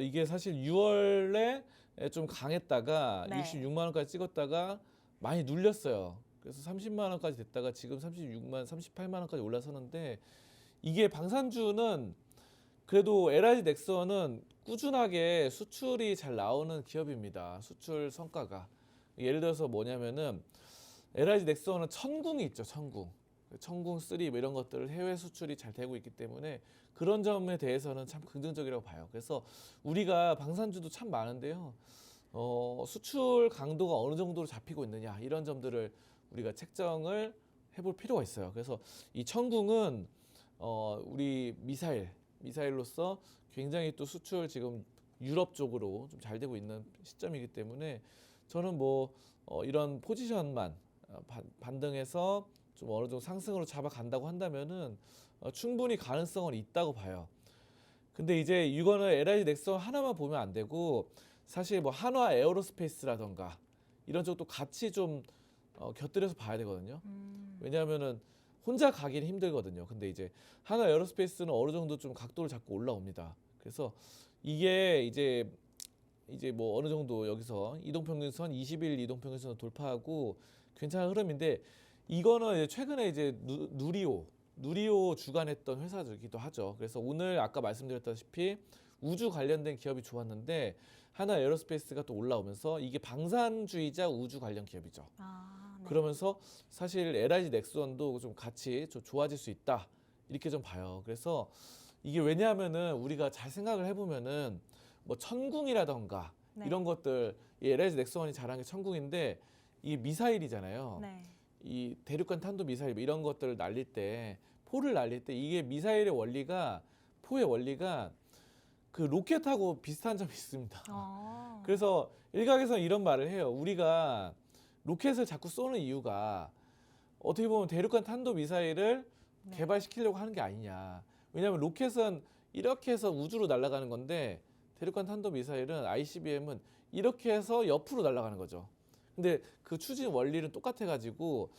이게 사실 6월에 좀 강했다가 네. 66만 원까지 찍었다가 많이 눌렸어요. 그래서 30만 원까지 됐다가 지금 36만, 38만 원까지 올라서는데 이게 방산주는 그래도 LIG 넥스원은 꾸준하게 수출이 잘 나오는 기업입니다. 수출 성과가. 예를 들어서 뭐냐면은 LIG 넥스원은 천궁이 있죠. 천궁 3 뭐 이런 것들을 해외 수출이 잘 되고 있기 때문에 그런 점에 대해서는 참 긍정적이라고 봐요. 그래서 우리가 방산주도 참 많은데요. 수출 강도가 어느 정도로 잡히고 있느냐 이런 점들을 우리가 책정을 해볼 필요가 있어요. 그래서 이 천궁은 우리 미사일로서 굉장히 또 수출 지금 유럽 쪽으로 좀 잘 되고 있는 시점이기 때문에 저는 뭐 이런 포지션만 반등해서 좀 어느 정도 상승으로 잡아간다고 한다면은 충분히 가능성은 있다고 봐요. 근데 이제 이거는 LIG 넥스원 하나만 보면 안 되고 사실 뭐 한화 에어로스페이스라던가 이런 쪽도 같이 좀 곁들여서 봐야 되거든요. 왜냐하면은 혼자 가기는 힘들거든요. 근데 이제 한화 에어로스페이스는 어느 정도 좀 각도를 잡고 올라옵니다. 그래서 이게 이제 뭐 어느 정도 여기서 이동평균선 20일 이동평균선 돌파하고 괜찮은 흐름인데 이거는 이제 최근에 이제 누리호 주관했던 회사이기도 하죠. 그래서 오늘 아까 말씀드렸다시피 우주 관련된 기업이 좋았는데 하나 에어로스페이스가 또 올라오면서 이게 방산주의자 우주 관련 기업이죠. 네. 그러면서 사실 LIG 넥스원도 좀 같이 좀 좋아질 수 있다 이렇게 좀 봐요. 그래서 이게 왜냐하면은 우리가 잘 생각을 해보면은 뭐 천궁이라던가 네. 이런 것들 이 LIG 넥스원이 잘한 게 천궁인데 이게 미사일이잖아요. 네. 이 대륙간 탄도 미사일 뭐 이런 것들을 날릴 때 포를 날릴 때 이게 미사일의 원리가 포의 원리가 그 로켓하고 비슷한 점이 있습니다. 그래서 일각에서는 이런 말을 해요. 우리가 로켓을 자꾸 쏘는 이유가 어떻게 보면 대륙간 탄도 미사일을 네. 개발시키려고 하는 게 아니냐. 왜냐하면 로켓은 이렇게 해서 우주로 날아가는 건데 대륙간 탄도 미사일은 ICBM은 이렇게 해서 옆으로 날아가는 거죠. 근데 그 추진 원리는 똑같아가지고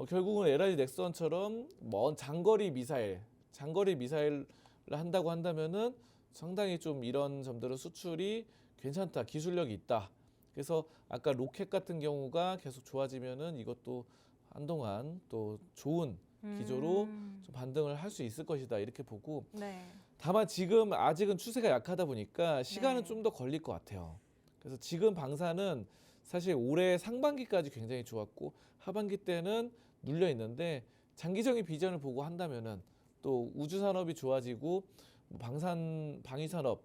결국은 LIG 넥스원처럼 먼 장거리 미사일을 한다고 한다면은 상당히 좀 이런 점들은 수출이 괜찮다, 기술력이 있다. 그래서 아까 로켓 같은 경우가 계속 좋아지면은 이것도 한동안 또 좋은 기조로 좀 반등을 할 수 있을 것이다 이렇게 보고. 네. 다만 지금 아직은 추세가 약하다 보니까 시간은 네. 좀 더 걸릴 것 같아요. 그래서 지금 방사는 사실 올해 상반기까지 굉장히 좋았고 하반기 때는 눌려 있는데 장기적인 비전을 보고 한다면은 또 우주 산업이 좋아지고 방위 산업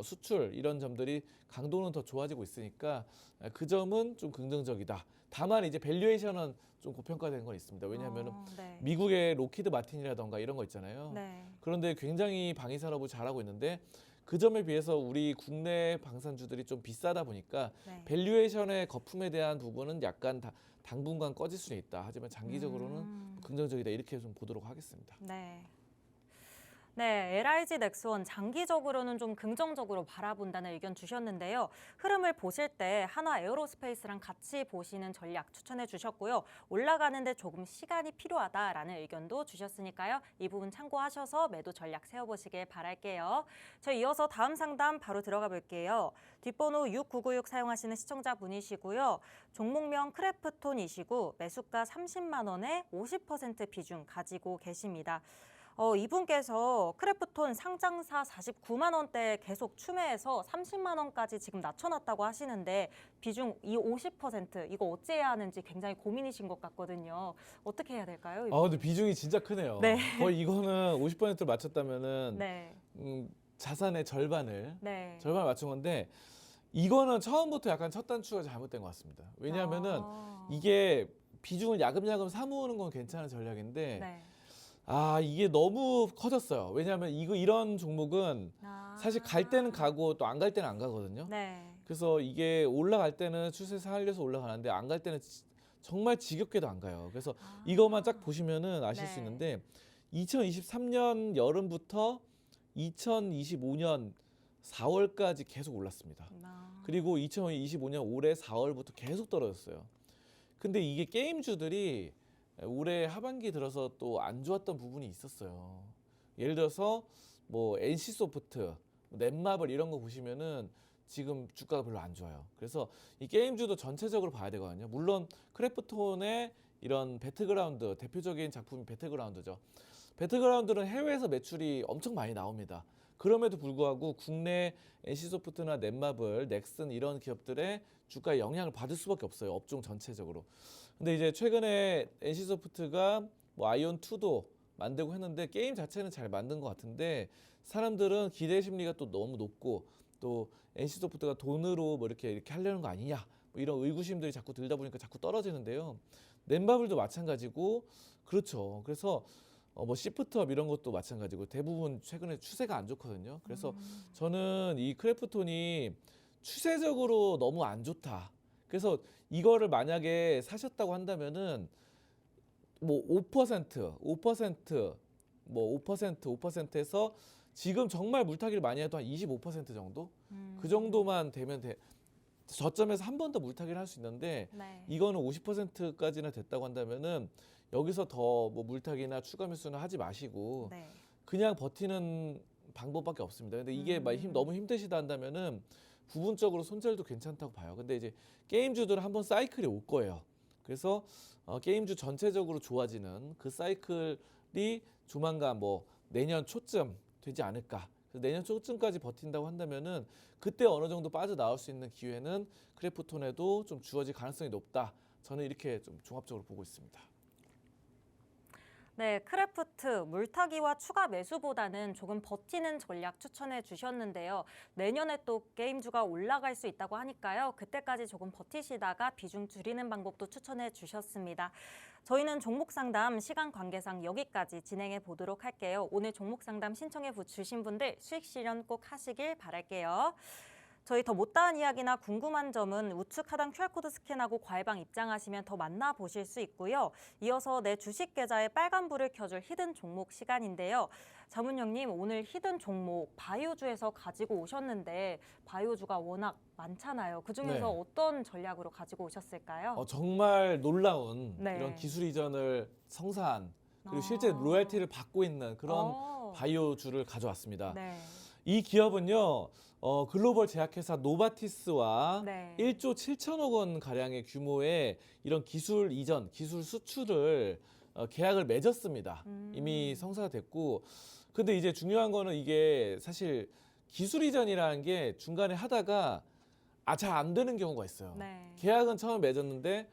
수출 이런 점들이 강도는 더 좋아지고 있으니까 그 점은 좀 긍정적이다. 다만 이제 밸류에이션은 좀 고평가된 건 있습니다. 왜냐하면 네. 미국의 로키드 마틴이라던가 이런 거 있잖아요. 네. 그런데 굉장히 방위 산업을 잘하고 있는데 그 점에 비해서 우리 국내 방산주들이 좀 비싸다 보니까 네. 밸류에이션의 거품에 대한 부분은 약간 당분간 꺼질 수는 있다. 하지만 장기적으로는 긍정적이다 이렇게 좀 보도록 하겠습니다. 네. 네, LIG 넥스원 장기적으로는 좀 긍정적으로 바라본다는 의견 주셨는데요. 흐름을 보실 때 한화 에어로스페이스랑 같이 보시는 전략 추천해 주셨고요. 올라가는데 조금 시간이 필요하다라는 의견도 주셨으니까요. 이 부분 참고하셔서 매도 전략 세워보시길 바랄게요. 저희 이어서 다음 상담 바로 들어가 볼게요. 뒷번호 6996 사용하시는 시청자분이시고요. 종목명 크래프톤이시고 매수가 30만 원에 50% 비중 가지고 계십니다. 이분께서 크래프톤 상장사 49만 원대 계속 추매해서 30만 원까지 지금 낮춰놨다고 하시는데 비중 이 50% 이거 어찌해야 하는지 굉장히 고민이신 것 같거든요. 어떻게 해야 될까요? 아, 근데 비중이 진짜 크네요. 네. 거의 이거는 50%를 맞췄다면은 네, 자산의 절반을 네. 맞춘 건데 이거는 처음부터 약간 첫 단추가 잘못된 것 같습니다. 왜냐하면은 아, 이게 비중을 야금야금 사모으는 건 괜찮은 전략인데 네. 이게 너무 커졌어요. 왜냐하면 이런 종목은 사실 갈 때는 가고 또 안 갈 때는 안 가거든요. 네. 그래서 이게 올라갈 때는 추세 살려서 올라가는데 안 갈 때는 정말 지겹게도 안 가요. 그래서 이것만 딱 보시면은 아실 수 네. 있는데 2023년 여름부터 2025년 4월까지 계속 올랐습니다. 그리고 2025년 올해 4월부터 계속 떨어졌어요. 근데 이게 게임주들이 올해 하반기 들어서 또 안 좋았던 부분이 있었어요. 예를 들어서 뭐 NC소프트, 넷마블 이런 거 보시면은 지금 주가가 별로 안 좋아요. 그래서 이 게임주도 전체적으로 봐야 되거든요. 물론 크래프톤의 이런 배틀그라운드 대표적인 작품이 배틀그라운드죠. 배틀그라운드는 해외에서 매출이 엄청 많이 나옵니다. 그럼에도 불구하고 국내 NC소프트나 넷마블, 넥슨 이런 기업들의 주가에 영향을 받을 수밖에 없어요. 업종 전체적으로. 근데 이제 최근에 NC소프트가 뭐 아이온2도 만들고 했는데 게임 자체는 잘 만든 것 같은데 사람들은 기대 심리가 또 너무 높고 또 NC소프트가 돈으로 뭐 이렇게 하려는 거 아니냐 뭐 이런 의구심들이 자꾸 들다 보니까 자꾸 떨어지는데요. 넷마블도 마찬가지고 그렇죠. 그래서 뭐 시프트업 이런 것도 마찬가지고 대부분 최근에 추세가 안 좋거든요. 그래서 저는 이 크래프톤이 추세적으로 너무 안 좋다. 그래서 이거를 만약에 사셨다고 한다면은 뭐 5%, 뭐 5%에서 지금 정말 물타기를 많이 해도 한 25% 정도? 그 정도만 되면 저점에서 한 번 더 물타기를 할 수 있는데 네. 이거는 50%까지나 됐다고 한다면은 여기서 더 뭐 물타기나 추가 매수는 하지 마시고 네. 그냥 버티는 방법밖에 없습니다. 근데 이게 막 너무 힘드시다 한다면은 부분적으로 손절도 괜찮다고 봐요. 근데 이제 게임주들은 한번 사이클이 올 거예요. 그래서 게임주 전체적으로 좋아지는 그 사이클이 조만간 뭐 내년 초쯤 되지 않을까. 그래서 내년 초쯤까지 버틴다고 한다면은 그때 어느 정도 빠져나올 수 있는 기회는 크래프톤에도 좀 주어질 가능성이 높다. 저는 이렇게 좀 종합적으로 보고 있습니다. 네, 크래프트 물타기와 추가 매수보다는 조금 버티는 전략 추천해 주셨는데요. 내년에 또 게임주가 올라갈 수 있다고 하니까요. 그때까지 조금 버티시다가 비중 줄이는 방법도 추천해 주셨습니다. 저희는 종목 상담 시간 관계상 여기까지 진행해 보도록 할게요. 오늘 종목 상담 신청해 주신 분들 수익 실현 꼭 하시길 바랄게요. 저희 더 못다한 이야기나 궁금한 점은 우측 하단 QR코드 스캔하고 과외방 입장하시면 더 만나보실 수 있고요. 이어서 내 주식 계좌에 빨간불을 켜줄 히든 종목 시간인데요. 자문형님, 오늘 히든 종목 바이오주에서 가지고 오셨는데 바이오주가 워낙 많잖아요. 그중에서 네. 어떤 전략으로 가지고 오셨을까요? 정말 놀라운 네. 이런 기술 이전을 성사한 그리고 아. 실제 로열티를 받고 있는 그런 어. 바이오주를 가져왔습니다. 네. 이 기업은요, 글로벌 제약회사 노바티스와 네. 1조 7천억 원 가량의 규모의 이런 기술 이전, 기술 수출을 계약을 맺었습니다. 이미 성사가 됐고, 근데 이제 중요한 거는 이게 사실 기술 이전이라는 게 중간에 하다가 잘 안 되는 경우가 있어요. 네. 계약은 처음 맺었는데,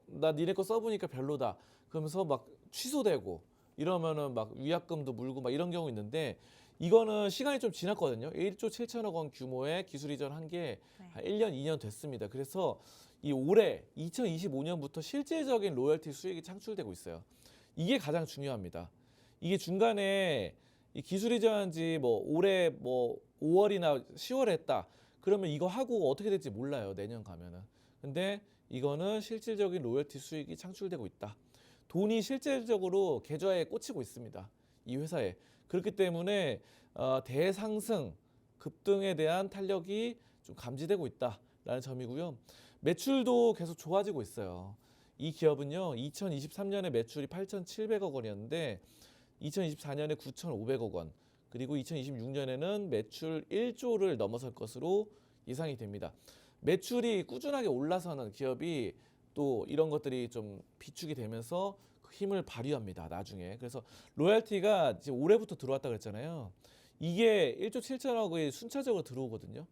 나 니네 거 써보니까 별로다. 그러면서 막 취소되고 이러면은 막 위약금도 물고 막 이런 경우 있는데. 이거는 시간이 좀 지났거든요. 1조 7천억 원 규모의 기술 이전한 게 한 1년, 2년 됐습니다. 그래서 이 올해 2025년부터 실질적인 로열티 수익이 창출되고 있어요. 이게 가장 중요합니다. 이게 중간에 이 기술 이전한 지 뭐 올해 뭐 5월이나 10월에 했다. 그러면 이거 하고 어떻게 될지 몰라요. 내년 가면은. 근데 이거는 실질적인 로열티 수익이 창출되고 있다. 돈이 실질적으로 계좌에 꽂히고 있습니다. 이 회사에. 그렇기 때문에 대상승, 급등에 대한 탄력이 좀 감지되고 있다라는 점이고요. 매출도 계속 좋아지고 있어요. 이 기업은요, 2023년에 매출이 8,700억 원이었는데 2024년에 9,500억 원, 그리고 2026년에는 매출 1조를 넘어설 것으로 예상이 됩니다. 매출이 꾸준하게 올라서는 기업이 또 이런 것들이 좀 비축이 되면서 힘을 발휘합니다. 나중에. 그래서 로얄티가 이제 올해부터 들어왔다 그랬잖아요. 이게 1조 7천억이 순차적으로 들어오거든요.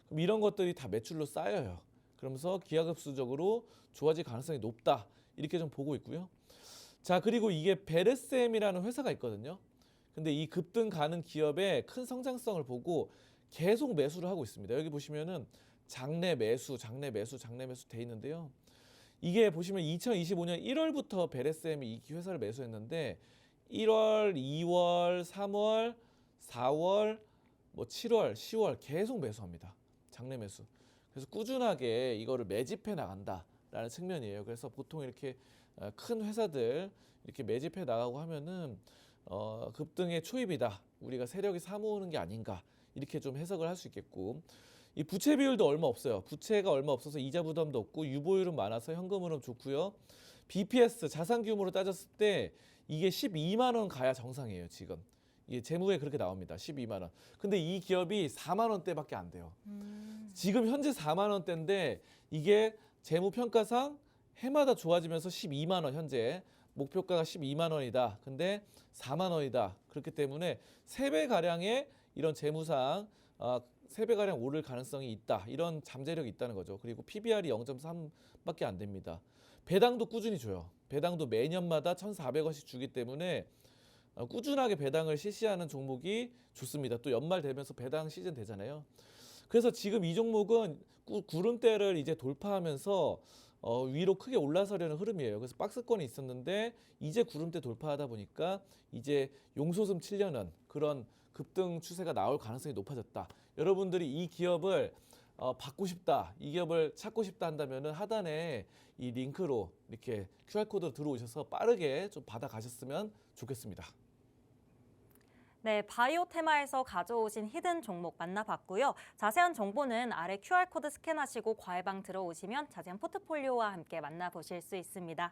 그럼 이런 것들이 다 매출로 쌓여요. 그러면서 기하급수적으로 좋아질 가능성이 높다. 이렇게 좀 보고 있고요. 자, 그리고 이게 베르셈이라는 회사가 있거든요. 근데 이 급등 가는 기업의 큰 성장성을 보고 계속 매수를 하고 있습니다. 여기 보시면은 장내 매수 돼 있는데요. 이게 보시면 2025년 1월부터 베레셈이 이 회사를 매수했는데 1월, 2월, 3월, 4월, 뭐 7월, 10월 계속 매수합니다. 장내 매수. 그래서 꾸준하게 이거를 매집해 나간다라는 측면이에요. 그래서 보통 이렇게 큰 회사들 이렇게 매집해 나가고 하면은 급등의 초입이다. 우리가 세력이 사모으는 게 아닌가. 이렇게 좀 해석을 할 수 있겠고. 이 부채 비율도 얼마 없어요. 부채가 얼마 없어서 이자 부담도 없고 유보율은 많아서 현금 흐름 좋고요. BPS 자산 규모로 따졌을 때 이게 12만 원 가야 정상이에요. 지금 이게 재무에 그렇게 나옵니다. 12만 원. 근데 이 기업이 4만 원대밖에 안 돼요. 지금 현재 4만 원대인데 이게 재무 평가상 해마다 좋아지면서 12만 원 현재 목표가가 12만 원이다. 근데 4만 원이다. 그렇기 때문에 3배 가량의 이런 재무상 3배 가량 오를 가능성이 있다. 이런 잠재력이 있다는 거죠. 그리고 PBR이 0.3밖에 안 됩니다. 배당도 꾸준히 줘요. 배당도 매년마다 1,400원씩 주기 때문에 꾸준하게 배당을 실시하는 종목이 좋습니다. 또 연말 되면서 배당 시즌 되잖아요. 그래서 지금 이 종목은 구름대를 이제 돌파하면서 위로 크게 올라서려는 흐름이에요. 그래서 박스권이 있었는데 이제 구름대 돌파하다 보니까 이제 용솟음 치려는 그런 급등 추세가 나올 가능성이 높아졌다. 여러분들이 이 기업을 받고 싶다, 이 기업을 찾고 싶다 한다면은 하단에 이 링크로 이렇게 QR코드로 들어오셔서 빠르게 좀 받아가셨으면 좋겠습니다. 네, 바이오 테마에서 가져오신 히든 종목 만나봤고요. 자세한 정보는 아래 QR코드 스캔하시고 과외방 들어오시면 자세한 포트폴리오와 함께 만나보실 수 있습니다.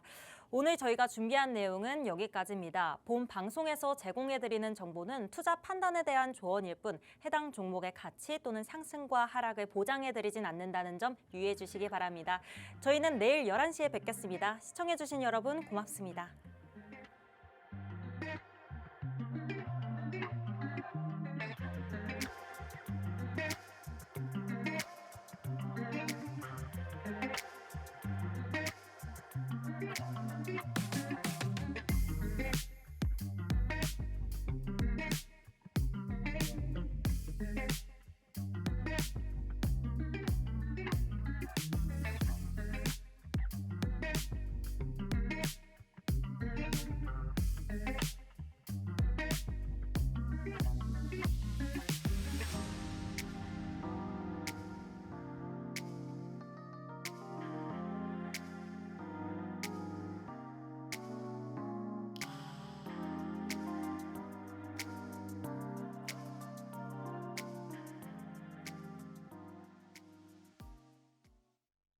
오늘 저희가 준비한 내용은 여기까지입니다. 본 방송에서 제공해드리는 정보는 투자 판단에 대한 조언일 뿐 해당 종목의 가치 또는 상승과 하락을 보장해드리진 않는다는 점 유의해 주시기 바랍니다. 저희는 내일 11시에 뵙겠습니다. 시청해주신 여러분 고맙습니다.